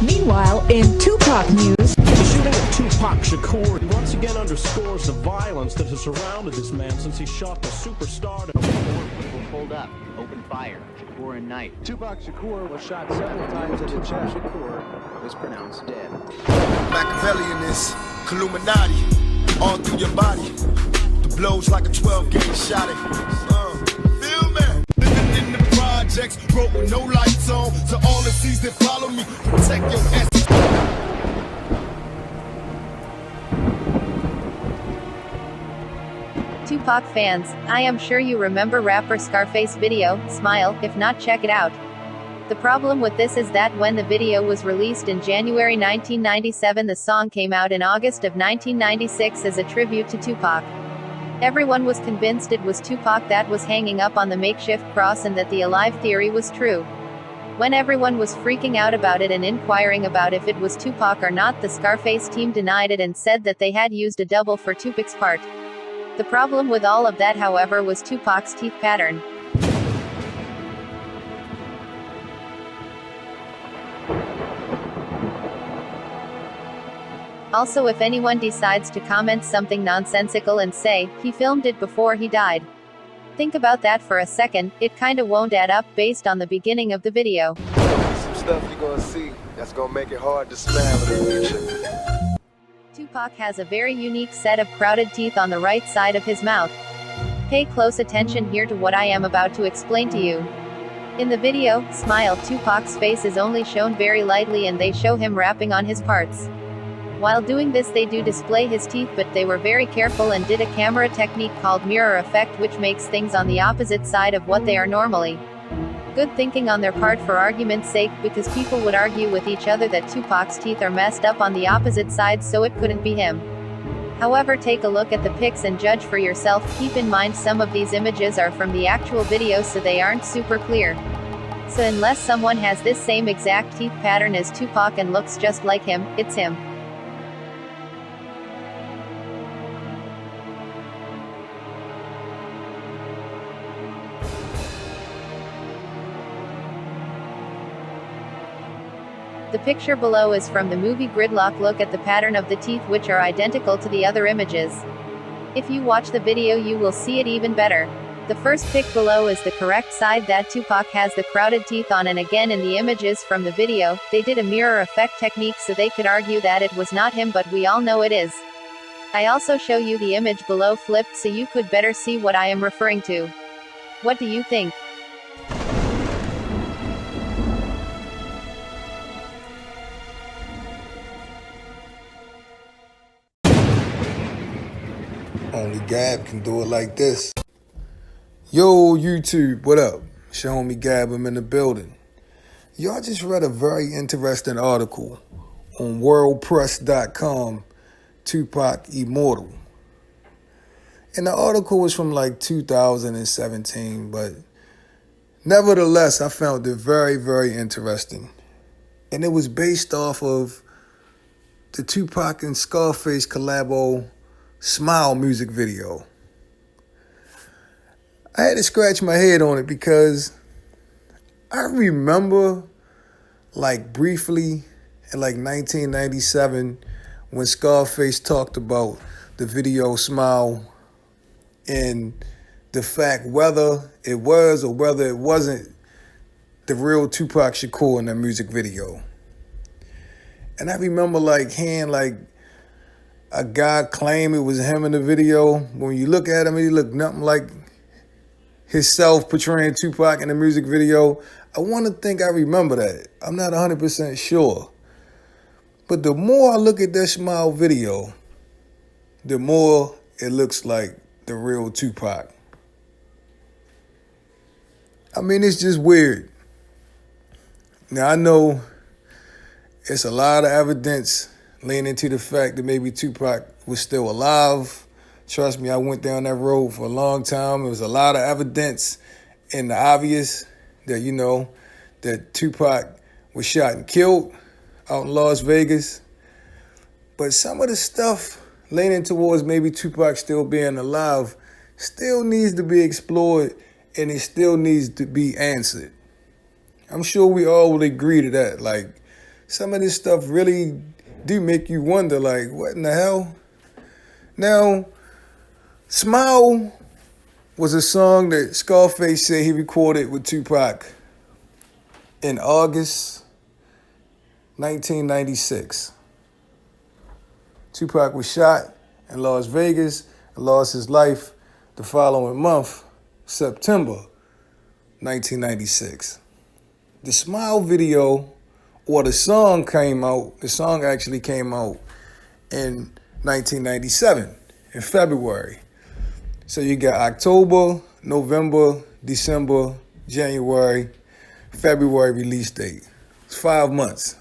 Meanwhile, in Tupac news, The shooting of Tupac Shakur once again underscores the violence that has surrounded this man since he shot the superstar. 4 people pulled up, opened fire. Shakur and Knight. Tupac Shakur was shot several times in the chest. Shakur was pronounced dead. MAKAVELI in this, Illuminati, all through your body. The blows like a 12-gauge shot it. Feel me? Living in the projects, broke with no lights on. To all the seas that follow me, protect your essence. Tupac fans, I am sure you remember rapper Scarface's video, Smile. If not, check it out. The problem with this is that when the video was released in January 1997, the song came out in August of 1996 as a tribute to Tupac. Everyone was convinced it was Tupac that was hanging up on the makeshift cross and that the alive theory was true. When everyone was freaking out about it and inquiring about if it was Tupac or not, the Scarface team denied it and said that they had used a double for Tupac's part. The problem with all of that, however, was Tupac's teeth pattern. Also, if anyone decides to comment something nonsensical and say, he filmed it before he died. Think about that for a second, it kinda won't add up based on the beginning of the video. Some stuff you're gonna see that's gonna make it hard to smile in the future. Tupac has a very unique set of crowded teeth on the right side of his mouth. Pay close attention here to what I am about to explain to you. In the video, Smile, Tupac's face is only shown very lightly and they show him rapping on his parts. While doing this they do display his teeth, but they were very careful and did a camera technique called mirror effect, which makes things on the opposite side of what they are normally. Good thinking on their part for argument's sake, because people would argue with each other that Tupac's teeth are messed up on the opposite side, so it couldn't be him. However, take a look at the pics and judge for yourself. Keep in mind some of these images are from the actual video, so they aren't super clear. So unless someone has this same exact teeth pattern as Tupac and looks just like him, it's him. The picture below is from the movie Gridlock. Look at the pattern of the teeth, which are identical to the other images. If you watch the video you will see it even better. The first pic below is the correct side that Tupac has the crowded teeth on, and again in the images from the video, they did a mirror effect technique so they could argue that it was not him, but we all know it is. I also show you the image below flipped so you could better see what I am referring to. What do you think? Only Gab can do it like this. Yo, YouTube, what up? It's your homie Gab, I'm in the building. Y'all just read a very interesting article on worldpress.com, Tupac Immortal. And the article was from like 2017, but nevertheless, I found it very, very interesting. And it was based off of the Tupac and Scarface collabo Smile music video. I had to scratch my head on it because I remember like briefly in like 1997 when Scarface talked about the video Smile and the fact whether it was or whether it wasn't the real Tupac Shakur in that music video. And I remember like hearing like a guy claim it was him in the video. When you look at him, he looked nothing like himself portraying Tupac in the music video. I want to think I remember that. I'm not 100% sure. But the more I look at that Smile video, the more it looks like the real Tupac. I mean, it's just weird. Now, I know it's a lot of evidence leaning to the fact that maybe Tupac was still alive. Trust me, I went down that road for a long time. There was a lot of evidence in the obvious that, you know, that Tupac was shot and killed out in Las Vegas. But some of the stuff, leaning towards maybe Tupac still being alive still needs to be explored, and it still needs to be answered. I'm sure we all would agree to that. Like, some of this stuff really do make you wonder, like, what in the hell? Now, Smile was a song that Scarface said he recorded with Tupac in August 1996. Tupac was shot in Las Vegas and lost his life the following month, September 1996. The Smile video, or the song actually came out in 1997, in February. So you got October, November, December, January, February release date. It's 5 months.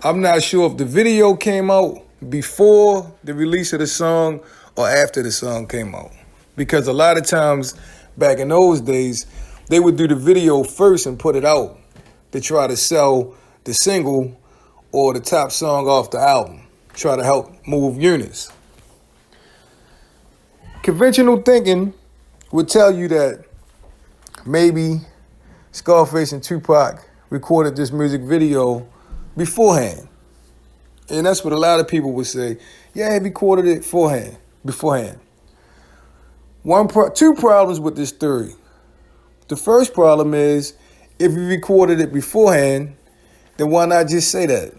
I'm not sure if the video came out before the release of the song or after the song came out. Because a lot of times back in those days, they would do the video first and put it out to try to sell the single or the top song off the album, try to help move units. Conventional thinking would tell you that maybe Scarface and Tupac recorded this music video beforehand. And that's what a lot of people would say. Yeah, he recorded it beforehand. Two problems with this theory. The first problem is, if you recorded it beforehand, then why not just say that?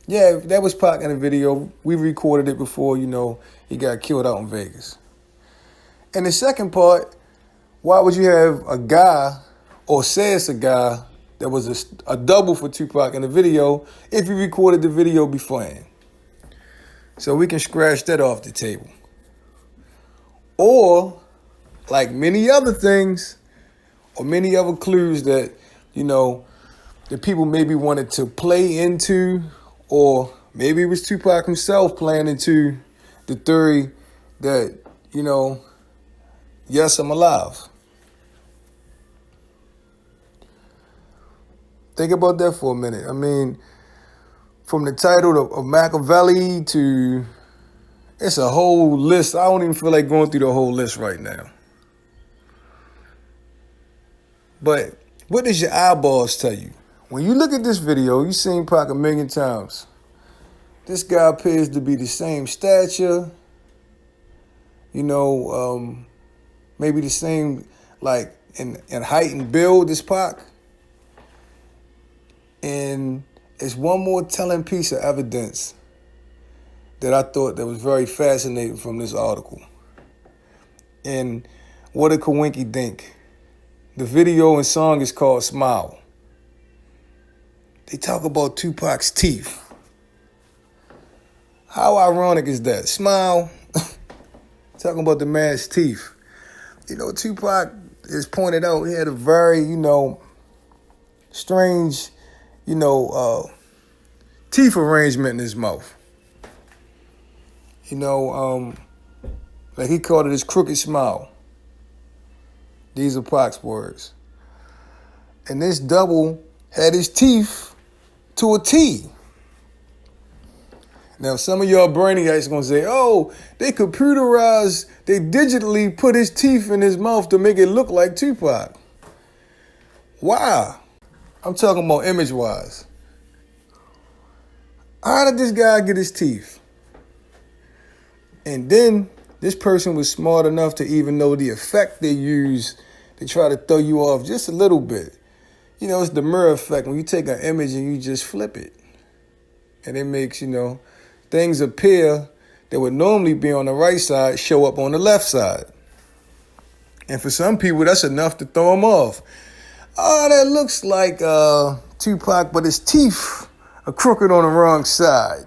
Yeah, that was Pac in the video. We recorded it before, he got killed out in Vegas. And the second part, why would you have a guy, or say it's a guy, that was a double for Tupac in the video if you recorded the video beforehand? So we can scratch that off the table. Or, like many other things, or many other clues that, the people maybe wanted to play into, or maybe it was Tupac himself playing into the theory that, yes, I'm alive. Think about that for a minute. I mean, from the title of MAKAVELI to, it's a whole list. I don't even feel like going through the whole list right now. But what does your eyeballs tell you? When you look at this video, you've seen Pac a million times. This guy appears to be the same stature, maybe the same, like, in height and build as Pac. And it's one more telling piece of evidence that I thought that was very fascinating from this article. And what did Kawinky think? The video and song is called Smile. They talk about Tupac's teeth. How ironic is that? Smile, talking about the man's teeth. Tupac is pointed out, he had a very, strange, teeth arrangement in his mouth. Like he called it his crooked smile. These are Pac's words. And this double had his teeth to a T. Now, some of y'all brainiacs gonna say, oh, they digitally put his teeth in his mouth to make it look like Tupac. Why? I'm talking about image-wise. How did this guy get his teeth? And then this person was smart enough to even know the effect they use to try to throw you off just a little bit. It's the mirror effect when you take an image and you just flip it. And it makes, things appear that would normally be on the right side show up on the left side. And for some people, that's enough to throw them off. Oh, that looks like Tupac, but his teeth are crooked on the wrong side.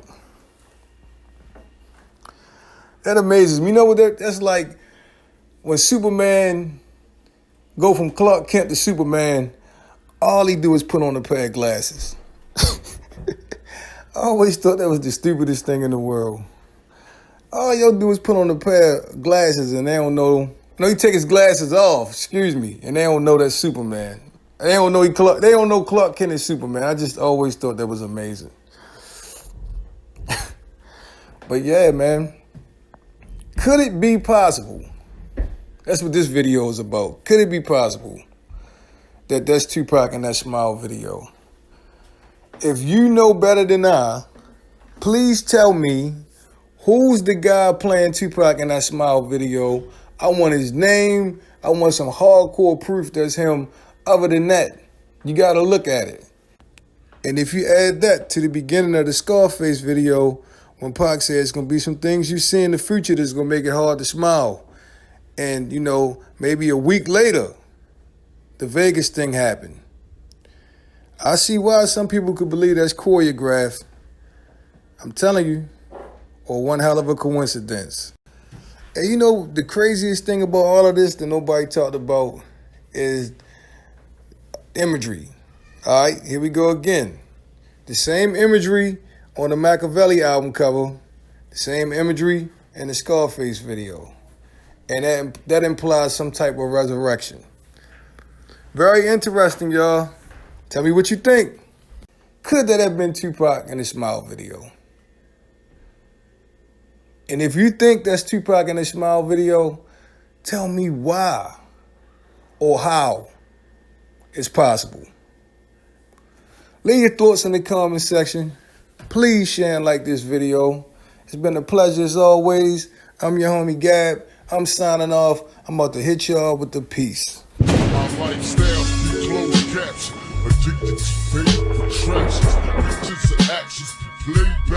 That amazes me. You know what that's like? When Superman go from Clark Kent to Superman, all he do is put on a pair of glasses. I always thought that was the stupidest thing in the world. All y'all do is put on a pair of glasses and they don't know. No, he take his glasses off, and they don't know that's Superman. They don't know Clark Kent is Superman. I just always thought that was amazing. But yeah, man. Could it be possible? That's what this video is about. Could it be possible that that's Tupac in that Smile video? If you know better than I, please tell me who's the guy playing Tupac in that Smile video. I want his name. I want some hardcore proof that's him. Other than that, you got to look at it. And if you add that to the beginning of the Scarface video, when Pac said it's going to be some things you see in the future that's going to make it hard to smile. And, you know, maybe a week later, the Vegas thing happened. I see why some people could believe that's choreographed. I'm telling you, or one hell of a coincidence. And you know, the craziest thing about all of this that nobody talked about is imagery. All right, here we go again. The same imagery on the MAKAVELI album cover, the same imagery in the Scarface video. And that implies some type of resurrection. Very interesting, y'all. Tell me what you think. Could that have been Tupac in the Smile video? And if you think that's Tupac in the Smile video, tell me why or how it's possible. Leave your thoughts in the comment section. Please share and like this video. It's been a pleasure as always. I'm your homie Gab. I'm signing off. I'm about to hit y'all with the peace. My lifestyle, closed caps, addicted to fake attractions, pictures and actions, laid back.